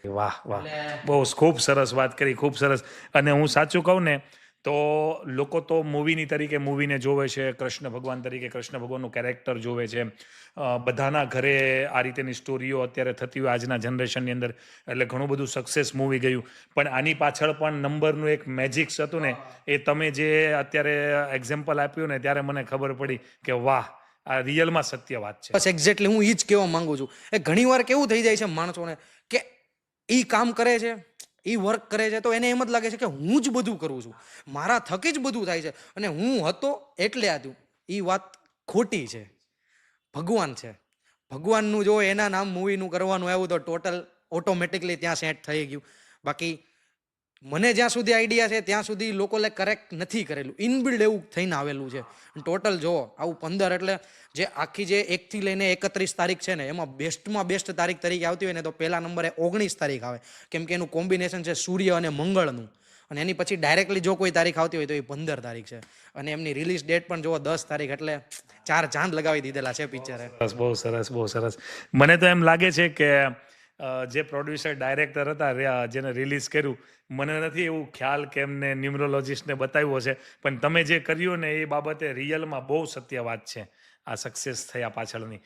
વાહ વાહ, એટલે બહુ ખૂબ સરસ વાત કરી, ખૂબ સરસ. અને હું સાચું કહું ને તો લોકો તો મૂવીની તરીકે મૂવીને જોવે છે, કૃષ્ણ ભગવાન તરીકે કૃષ્ણ ભગવાનનું કેરેક્ટર જોવે છે. બધાના ઘરે આ રીતેની સ્ટોરીઓ અત્યારે થતી હોય આજના જનરેશનની અંદર, એટલે ઘણું બધું સક્સેસ મૂવી ગયું. પણ આની પાછળ પણ નંબરનું એક મેજિક્સ હતું ને, હા, એ તમે જે અત્યારે એક્ઝામ્પલ આપ્યું ને ત્યારે મને ખબર પડી કે વાહ, આ રિયલમાં સત્ય વાત છે. બસ એક્ઝેક્ટલી હું એ જ કહેવા માંગુ છું. એ ઘણી વાર કેવું થઈ જાય છે માણસોને કે એ કામ કરે છે, એ વર્ક કરે છે તો એને એમ જ લાગે છે કે હું જ બધું કરું છું, મારા થકી જ બધું થાય છે અને હું હતો એટલે આ થયું. એ વાત ખોટી છે. ભગવાન છે. ભગવાનનું જો એના નામ મૂવીનું કરવાનું આવ્યું તો ટોટલ ઓટોમેટિકલી ત્યાં સેટ થઈ ગયું. બાકી મને જ્યાં સુધી આઈડિયા છે ત્યાં સુધી લોકોએ કરેક્ટ નથી કરેલું. ઇનબિલ્ડ એવું થઈને આવેલું છે. ટોટલ જોવો આવું 15 એટલે જે આખી જે 1 થી લઈને 31 તારીખ છે ને એમાં બેસ્ટમાં બેસ્ટ તારીખ તરીકે આવતી હોય ને તો પહેલા નંબરે 19 તારીખ આવે. કેમ કે એનું કોમ્બિનેશન છે સૂર્ય અને મંગળનું. અને એની પછી ડાયરેક્ટલી જો કોઈ તારીખ આવતી હોય તો એ 15 તારીખ છે. અને એમની રિલીઝ ડેટ પણ જુઓ 10 તારીખ, એટલે 4 ચાંદ લગાવી દીધેલા છે પિક્ચરે. સરસ, બહુ સરસ, બહુ સરસ. મને તો એમ લાગે છે કે જે પ્રોડ્યુસર ડાયરેક્ટર હતા જેને રિલીઝ કર્યું, મને નથી એવું ખ્યાલ કે એમને ન્યુમરોલોજીસ્ટને બતાવ્યું હશે, પણ તમે જે કર્યું ને એ બાબતે રિયલમાં બહુ સત્ય વાત છે આ સક્સેસ થયા પાછળની.